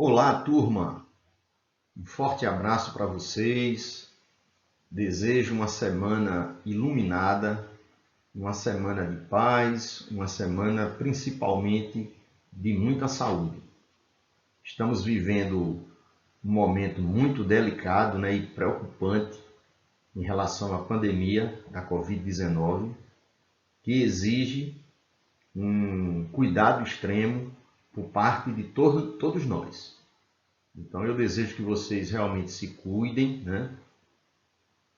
Olá, turma! Um forte abraço para vocês. Desejo uma semana iluminada, uma semana de paz, uma semana principalmente de muita saúde. Estamos vivendo um momento muito delicado, e preocupante em relação à pandemia da Covid-19, que exige um cuidado extremo por parte de todos nós. Então eu desejo que vocês realmente se cuidem,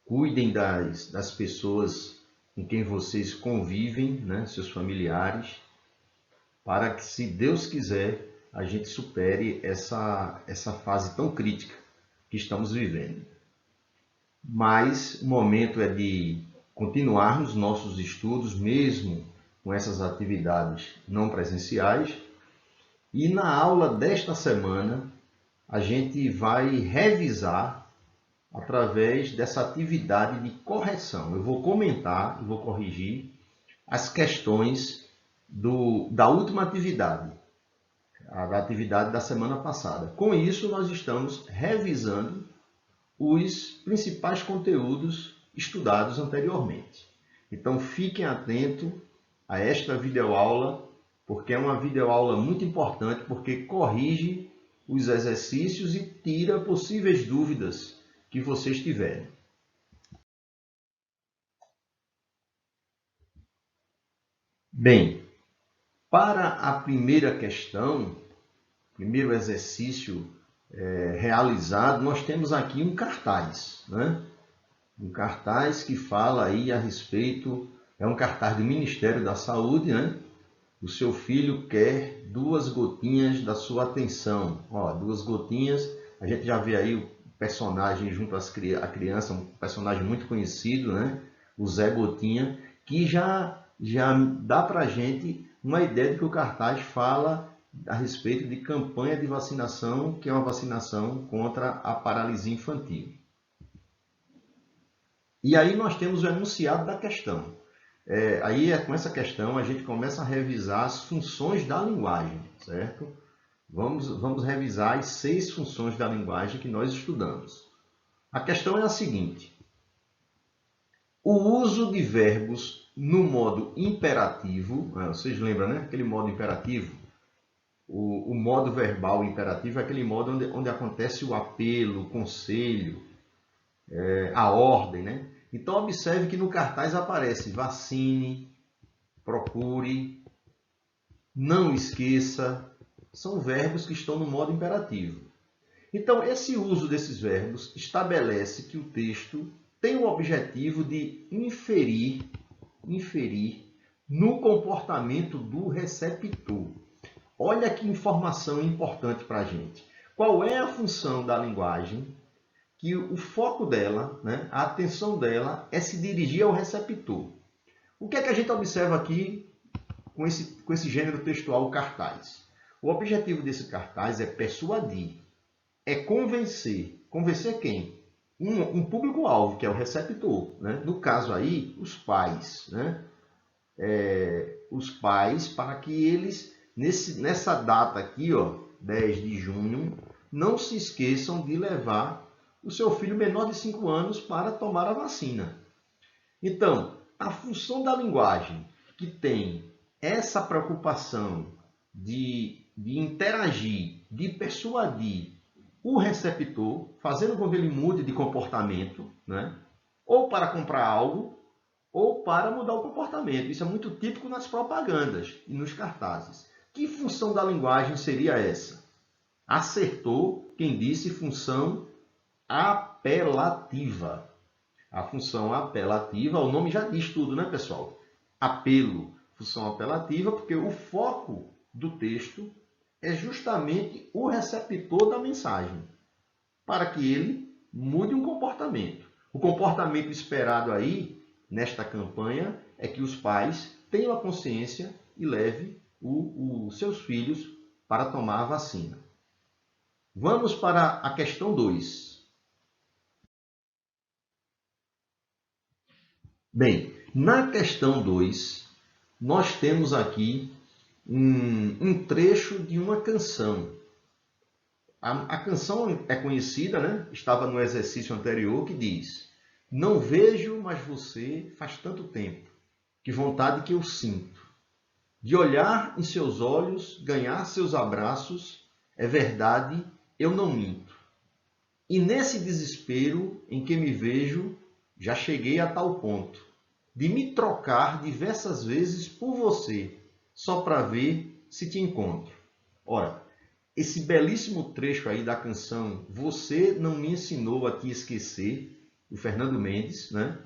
Cuidem das pessoas com quem vocês convivem, seus familiares, para que, se Deus quiser, a gente supere essa fase tão crítica que estamos vivendo. Mas o momento é de continuarmos nossos estudos, mesmo com essas atividades não presenciais. E na aula desta semana, a gente vai revisar através dessa atividade de correção. Eu vou comentar e vou corrigir as questões da última atividade, da atividade da semana passada. Com isso, nós estamos revisando os principais conteúdos estudados anteriormente. Então, fiquem atentos a esta videoaula, porque é uma videoaula muito importante, porque corrige os exercícios e tira possíveis dúvidas que vocês tiverem. Bem, para a primeira questão, primeiro exercício realizado, nós temos aqui um cartaz, Um cartaz que fala aí a respeito, é um cartaz do Ministério da Saúde, O seu filho quer 2 gotinhas da sua atenção. Ó, 2 gotinhas, a gente já vê aí o personagem junto à criança, um personagem muito conhecido, O Zé Gotinha, que já dá para a gente uma ideia de que o cartaz fala a respeito de campanha de vacinação, que é uma vacinação contra a paralisia infantil. E aí nós temos o enunciado da questão. Com essa questão a gente começa a revisar as funções da linguagem, certo? Vamos revisar as 6 funções da linguagem que nós estudamos. A questão é a seguinte: o uso de verbos no modo imperativo, vocês lembram, Aquele modo imperativo? O modo verbal imperativo é aquele modo onde acontece o apelo, o conselho, a ordem, Então, observe que no cartaz aparece vacine, procure, não esqueça. São verbos que estão no modo imperativo. Então, esse uso desses verbos estabelece que o texto tem o objetivo de inferir no comportamento do receptor. Olha que informação importante para a gente. Qual é a função da linguagem? Que o foco dela, a atenção dela é se dirigir ao receptor. O que é que a gente observa aqui com esse gênero textual, o cartaz? O objetivo desse cartaz é persuadir, é convencer. Convencer quem? Um público-alvo, que é o receptor. No caso aí, os pais. Os pais, para que eles, nessa data aqui, 10 de junho, não se esqueçam de levar o seu filho menor de 5 anos para tomar a vacina. Então, a função da linguagem que tem essa preocupação de interagir, de persuadir o receptor, fazendo com que ele mude de comportamento, ou para comprar algo, ou para mudar o comportamento. Isso é muito típico nas propagandas e nos cartazes. Que função da linguagem seria essa? Acertou quem disse função apelativa. A função apelativa, o nome já diz tudo, pessoal? Apelo, função apelativa, porque o foco do texto é justamente o receptor da mensagem, para que ele mude um comportamento. O comportamento esperado aí, nesta campanha, é que os pais tenham a consciência e levem os seus filhos para tomar a vacina. Vamos para a questão 2. Bem, na questão 2, nós temos aqui um trecho de uma canção. A canção é conhecida, né? Estava no exercício anterior, que diz: não vejo mais você faz tanto tempo, que vontade que eu sinto de olhar em seus olhos, ganhar seus abraços, é verdade, eu não minto. E nesse desespero em que me vejo, já cheguei a tal ponto de me trocar diversas vezes por você, só para ver se te encontro. Ora, esse belíssimo trecho aí da canção Você Não Me Ensinou a Te Esquecer, do Fernando Mendes, né?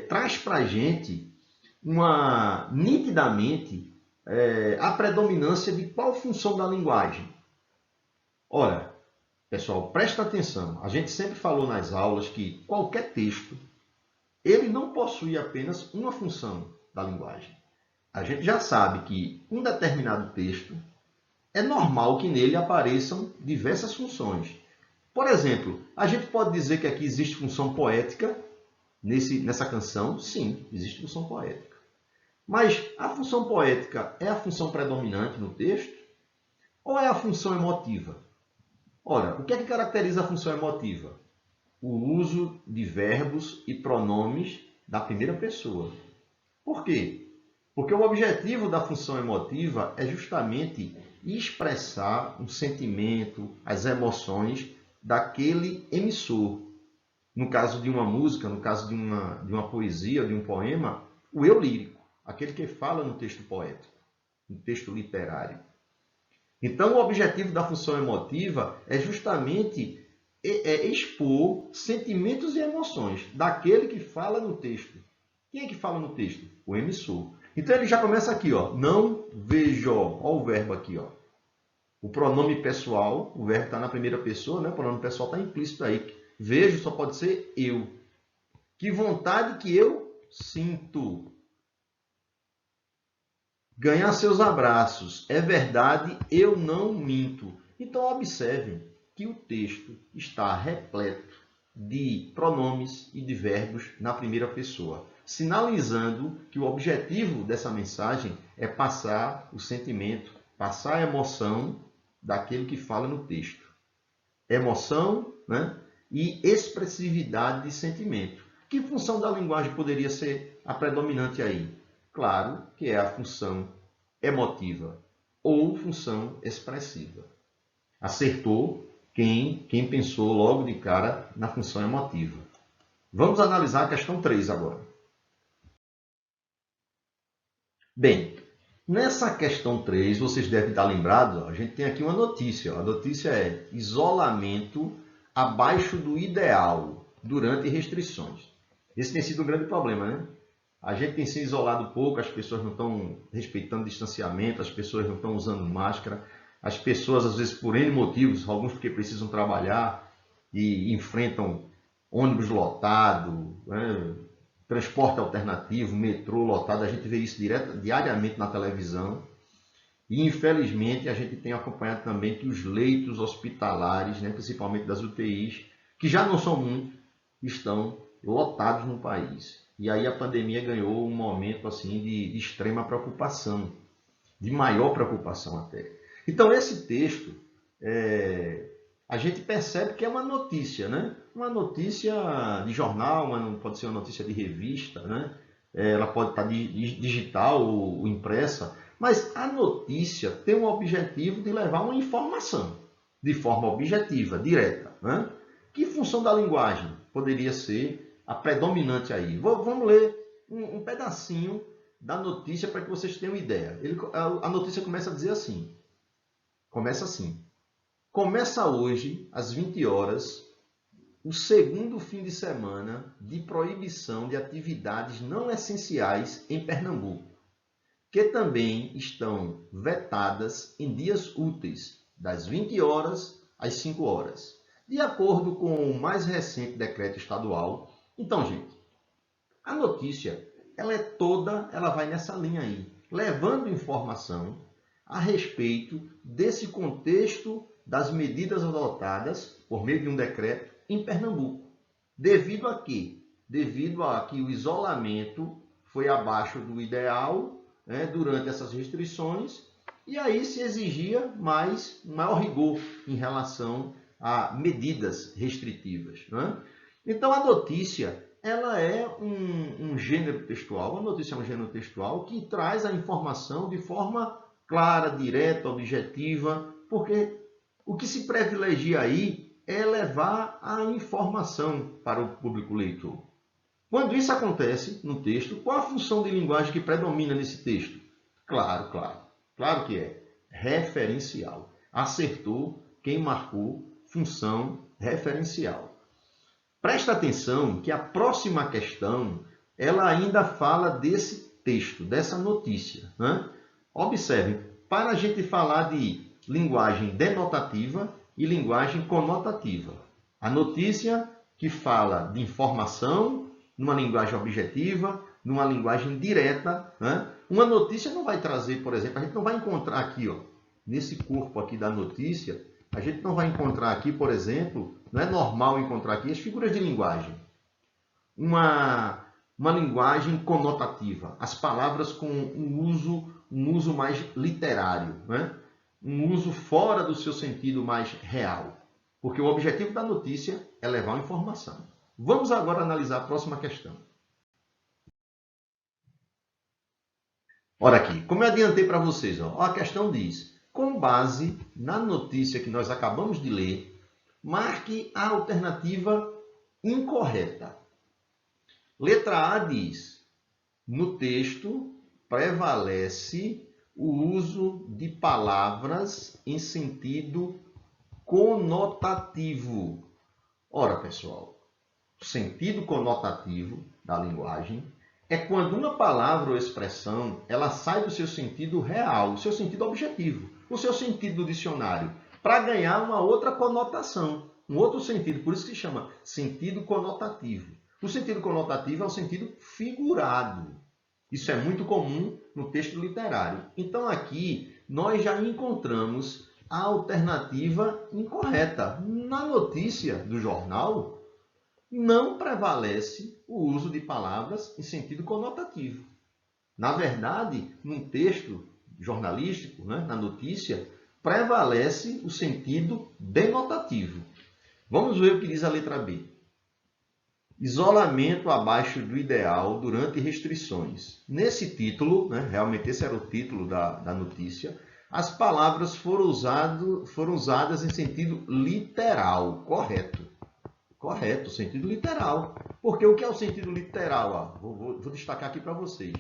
Traz para a gente nitidamente a predominância de qual função da linguagem. Ora, pessoal, presta atenção. A gente sempre falou nas aulas que qualquer texto, ele não possui apenas uma função da linguagem. A gente já sabe que um determinado texto é normal que nele apareçam diversas funções. Por exemplo, a gente pode dizer que aqui existe função poética nessa canção? Sim, existe função poética. Mas a função poética é a função predominante no texto ou é a função emotiva? Ora, o que é que caracteriza a função emotiva? O uso de verbos e pronomes da primeira pessoa. Por quê? Porque o objetivo da função emotiva é justamente expressar um sentimento, as emoções daquele emissor. No caso de uma música, no caso de uma poesia, de um poema, o eu lírico, aquele que fala no texto poético, no texto literário. Então, o objetivo da função emotiva é justamente expor sentimentos e emoções daquele que fala no texto. Quem é que fala no texto? O emissor. Então, ele já começa aqui, ó, não vejo, ó o verbo aqui, ó. O pronome pessoal, o verbo está na primeira pessoa, né? O pronome pessoal está implícito aí. Vejo só pode ser eu. Que vontade que eu sinto. Ganhar seus abraços. É verdade, eu não minto. Então, observem que o texto está repleto de pronomes e de verbos na primeira pessoa, sinalizando que o objetivo dessa mensagem é passar o sentimento, passar a emoção daquele que fala no texto. Emoção, né? E expressividade de sentimento. Que função da linguagem poderia ser a predominante aí? Claro que é a função emotiva ou função expressiva. Acertou quem pensou logo de cara na função emotiva. Vamos analisar a questão 3 agora. Bem, nessa questão 3, vocês devem estar lembrados, a gente tem aqui uma notícia. A notícia é isolamento abaixo do ideal durante restrições. Esse tem sido um grande problema, né? A gente tem se isolado pouco, as pessoas não estão respeitando o distanciamento, as pessoas não estão usando máscara, as pessoas, às vezes, por N motivos, alguns porque precisam trabalhar e enfrentam ônibus lotado, né? Transporte alternativo, metrô lotado, a gente vê isso diariamente na televisão. E, infelizmente, a gente tem acompanhado também que os leitos hospitalares, né, principalmente das UTIs, que já não são muitos, estão lotados no país. E aí a pandemia ganhou um momento assim de extrema preocupação, de maior preocupação até. Então, esse texto, a gente percebe que é uma notícia, né? Uma notícia de jornal, pode ser uma notícia de revista, né? Ela pode estar digital ou impressa, mas a notícia tem o objetivo de levar uma informação de forma objetiva, direta, né? Que função da linguagem poderia ser a predominante aí? Vamos ler um pedacinho da notícia para que vocês tenham ideia. A notícia começa a dizer assim. Começa assim. Começa hoje, às 20 horas, o segundo fim de semana de proibição de atividades não essenciais em Pernambuco, que também estão vetadas em dias úteis, das 20 horas às 5 horas, de acordo com o mais recente decreto estadual. Então, gente, a notícia, ela vai nessa linha aí, levando informação a respeito desse contexto das medidas adotadas por meio de um decreto em Pernambuco. Devido a quê? Devido a que o isolamento foi abaixo do ideal, né, durante essas restrições E aí se exigia maior rigor em relação a medidas restritivas, né? Então a notícia, ela é um gênero textual, a notícia é um gênero textual que traz a informação de forma clara, direta, objetiva, porque o que se privilegia aí é levar a informação para o público leitor. Quando isso acontece no texto, qual a função de linguagem que predomina nesse texto? Claro que é referencial. Acertou quem marcou função referencial. Presta atenção que a próxima questão, ela ainda fala desse texto, dessa notícia, né? Observem, para a gente falar de linguagem denotativa e linguagem conotativa. A notícia que fala de informação numa linguagem objetiva, numa linguagem direta, né? Uma notícia não vai trazer, por exemplo, a gente não vai encontrar aqui, ó, nesse corpo aqui da notícia, a gente não vai encontrar aqui, por exemplo, não é normal encontrar aqui as figuras de linguagem. Uma linguagem conotativa, as palavras com um uso mais literário, né? Um uso fora do seu sentido mais real. Porque o objetivo da notícia é levar a informação. Vamos agora analisar a próxima questão. Olha aqui, como eu adiantei para vocês, ó, a questão diz, com base na notícia que nós acabamos de ler, marque a alternativa incorreta. Letra A diz, no texto prevalece o uso de palavras em sentido conotativo. Ora, pessoal, o sentido conotativo da linguagem é quando uma palavra ou expressão ela sai do seu sentido real, do seu sentido objetivo, o seu sentido do dicionário, para ganhar uma outra conotação, um outro sentido. Por isso que se chama sentido conotativo. O sentido conotativo é o sentido figurado. Isso é muito comum no texto literário. Então aqui nós já encontramos a alternativa incorreta. Na notícia do jornal, não prevalece o uso de palavras em sentido conotativo. Na verdade, num texto jornalístico, né, na notícia, prevalece o sentido denotativo. Vamos ver o que diz a letra B. Isolamento abaixo do ideal durante restrições. Nesse título, né, realmente esse era o título da notícia, as palavras foram usadas em sentido literal, correto. Correto, sentido literal. Porque o que é o sentido literal? Vou destacar aqui para vocês.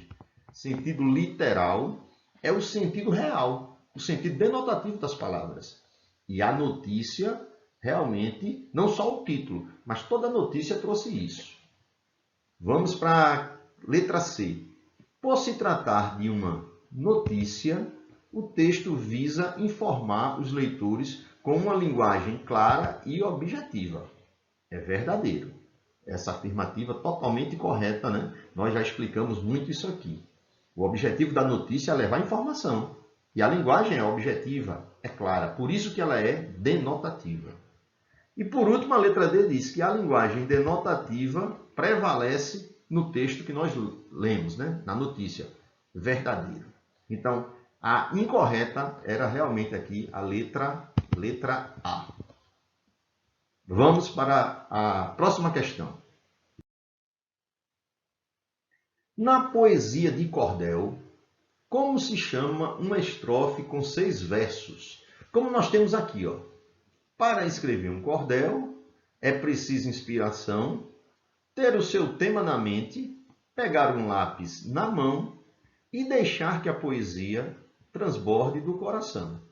Sentido literal é o sentido real, o sentido denotativo das palavras. E a notícia, realmente, não só o título, mas toda a notícia trouxe isso. Vamos para a letra C. Por se tratar de uma notícia, o texto visa informar os leitores com uma linguagem clara e objetiva. É verdadeiro. Essa afirmativa totalmente correta, né? Nós já explicamos muito isso aqui. O objetivo da notícia é levar informação. E a linguagem é objetiva, é clara. Por isso que ela é denotativa. E por último, a letra D diz que a linguagem denotativa prevalece no texto que nós lemos, né? Na notícia. Verdadeiro. Então, a incorreta era realmente aqui a letra A. Vamos para a próxima questão. Na poesia de cordel, como se chama uma estrofe com 6 versos? Como nós temos aqui, ó. Para escrever um cordel, é preciso inspiração, ter o seu tema na mente, pegar um lápis na mão e deixar que a poesia transborde do coração.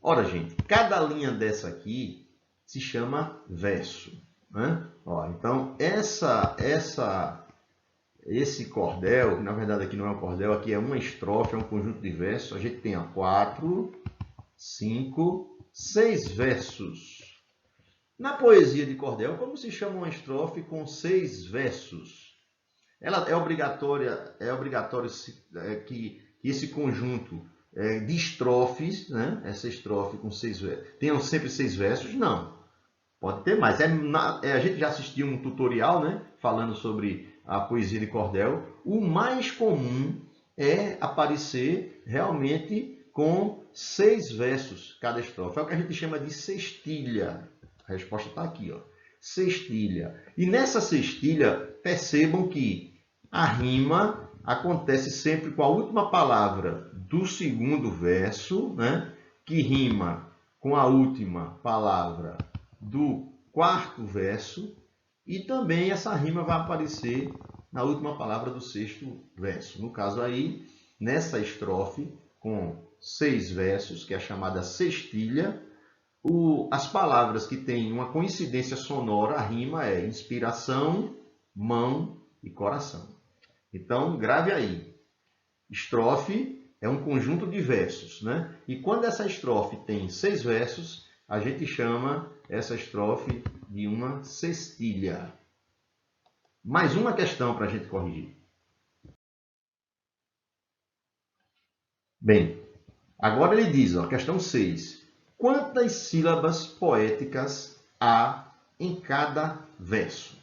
Ora, gente, cada linha dessa aqui se chama verso, né? Ó, então, esse cordel, que na verdade aqui não é um cordel, aqui é uma estrofe, é um conjunto de versos. A gente tem 4, 5, 6 versos. Na poesia de cordel, como se chama uma estrofe com 6 versos? Ela é obrigatório que esse conjunto de estrofes, né? Essa estrofe com 6 versos, tenham sempre 6 versos? Não. Pode ter mais. A gente já assistiu um tutorial, né, falando sobre a poesia de cordel. O mais comum é aparecer realmente com 6 versos cada estrofe. É o que a gente chama de sextilha. A resposta está aqui, ó. Sextilha. E nessa sextilha, percebam que a rima acontece sempre com a última palavra do segundo verso, né? Que rima com a última palavra do quarto verso, e também essa rima vai aparecer na última palavra do sexto verso. No caso aí, nessa estrofe, com 6 versos, que é a chamada sextilha, as palavras que têm uma coincidência sonora, a rima é inspiração, mão e coração. Então, grave aí. Estrofe é um conjunto de versos, né? E quando essa estrofe tem 6 versos, a gente chama essa estrofe de uma sextilha. Mais uma questão para a gente corrigir. Bem, agora ele diz, ó, questão 6. Quantas sílabas poéticas há em cada verso?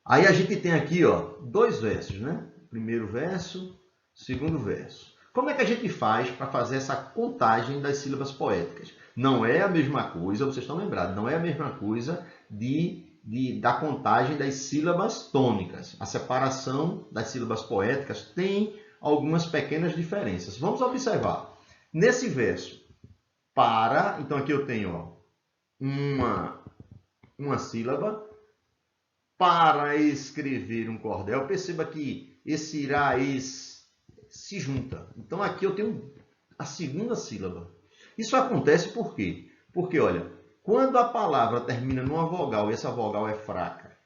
Aí a gente tem aqui, ó, 2 versos, né? Primeiro verso, segundo verso. Como é que a gente faz para fazer essa contagem das sílabas poéticas? Não é a mesma coisa, vocês estão lembrados, não é a mesma coisa da contagem das sílabas tônicas. A separação das sílabas poéticas tem algumas pequenas diferenças. Vamos observar. Nesse verso, para, então aqui eu tenho, ó, uma sílaba. Para escrever um cordel, perceba que esse irá, se junta. Então aqui eu tenho a segunda sílaba. Isso acontece por quê? Porque, olha, quando a palavra termina numa vogal e essa vogal é fraca,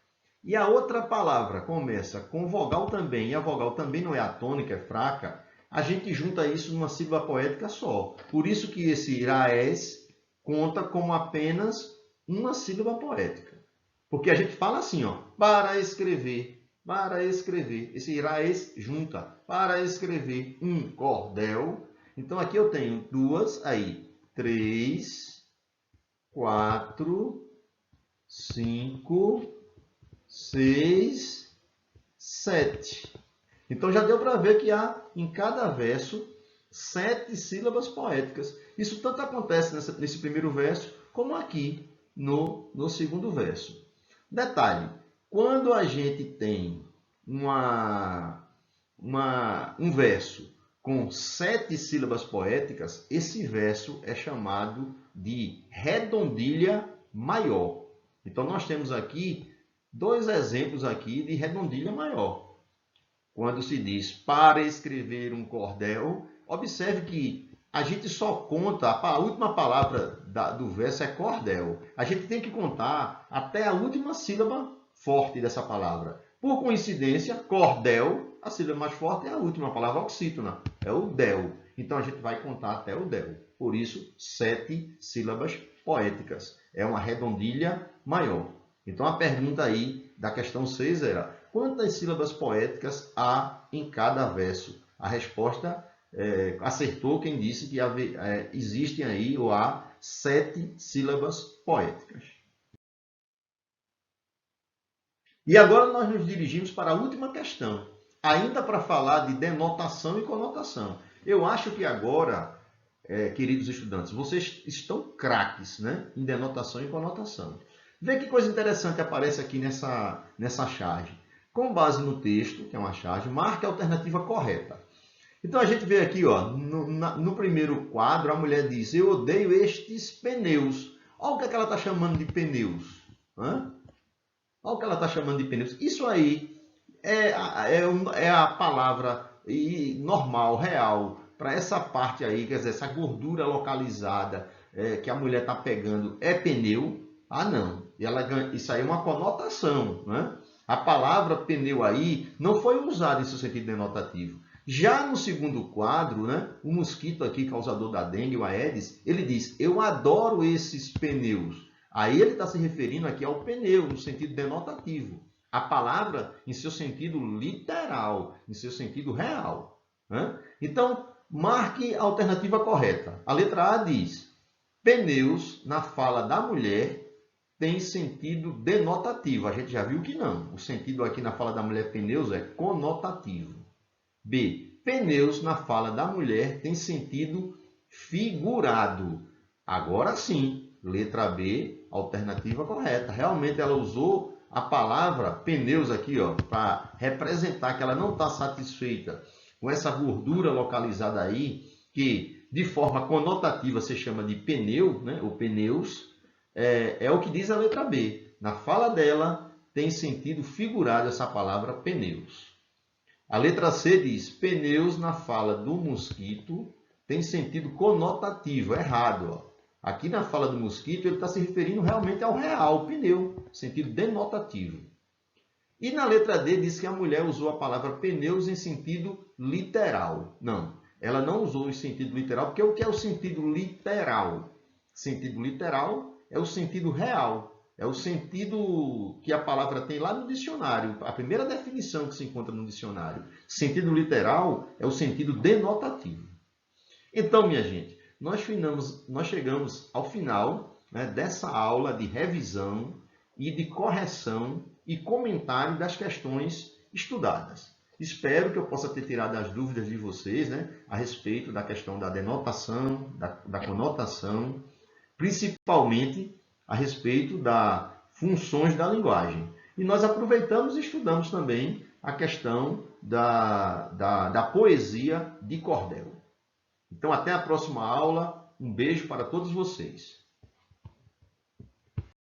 e a outra palavra começa com vogal também, e a vogal também não é atônica, é fraca, a gente junta isso numa sílaba poética só. Por isso que esse iraés conta como apenas uma sílaba poética. Porque a gente fala assim, ó, para escrever. Esse iraés junta, para escrever um cordel. Então aqui eu tenho 2, aí 3, 4, 5, 6, 7. Então já deu para ver que há em cada verso 7 sílabas poéticas. Isso tanto acontece nesse primeiro verso como aqui no segundo verso. Detalhe, quando a gente tem um verso com 7 sílabas poéticas, esse verso é chamado de redondilha maior. Então, nós temos aqui 2 exemplos aqui de redondilha maior. Quando se diz para escrever um cordel, observe que a gente só conta, a última palavra do verso é cordel. A gente tem que contar até a última sílaba forte dessa palavra. Por coincidência, cordel, a sílaba mais forte é a última palavra oxítona, é o del. Então a gente vai contar até o del. Por isso, 7 sílabas poéticas. É uma redondilha maior. Então a pergunta aí da questão 6 era: quantas sílabas poéticas há em cada verso? A resposta acertou quem disse que existem aí ou há 7 sílabas poéticas. E agora nós nos dirigimos para a última questão, ainda para falar de denotação e conotação. Eu acho que agora, queridos estudantes, vocês estão craques, né, em denotação e conotação. Vê que coisa interessante aparece aqui nessa charge. Com base no texto, que é uma charge, marque a alternativa correta. Então a gente vê aqui, ó, no primeiro quadro, a mulher diz: eu odeio estes pneus. Olha o que ela está chamando de pneus. Olha o que ela está chamando de pneus. Isso aí é a palavra normal, real, para essa parte aí, quer dizer, essa gordura localizada que a mulher está pegando é pneu? Ah, não. Isso aí é uma conotação, né? A palavra pneu aí não foi usada em seu sentido denotativo. Já no segundo quadro, né, o mosquito aqui, causador da dengue, o Aedes, ele diz: eu adoro esses pneus. Aí ele está se referindo aqui ao pneu, no sentido denotativo. A palavra em seu sentido literal, em seu sentido real. Né? Então, marque a alternativa correta. A letra A diz: pneus, na fala da mulher, tem sentido denotativo. A gente já viu que não. O sentido aqui na fala da mulher pneus é conotativo. B. pneus na fala da mulher tem sentido figurado. Agora sim, letra B, alternativa correta. Realmente ela usou a palavra pneus aqui, ó, para representar que ela não está satisfeita com essa gordura localizada aí, que de forma conotativa se chama de pneu, né, ou pneus, é o que diz a letra B. Na fala dela tem sentido figurado essa palavra pneus. A letra C diz, pneus na fala do mosquito tem sentido conotativo, errado. Ó. Aqui na fala do mosquito ele está se referindo realmente ao real, pneu, sentido denotativo. E na letra D diz que a mulher usou a palavra pneus em sentido literal. Não, ela não usou em sentido literal, porque o que é o sentido literal? Sentido literal é o sentido real. É o sentido que a palavra tem lá no dicionário, a primeira definição que se encontra no dicionário. Sentido literal é o sentido denotativo. Então, minha gente, nós chegamos ao final, né, dessa aula de revisão e de correção e comentário das questões estudadas. Espero que eu possa ter tirado as dúvidas de vocês, né, a respeito da questão da denotação, da conotação, principalmente a respeito das funções da linguagem. E nós aproveitamos e estudamos também a questão da poesia de cordel. Então, até a próxima aula. Um beijo para todos vocês.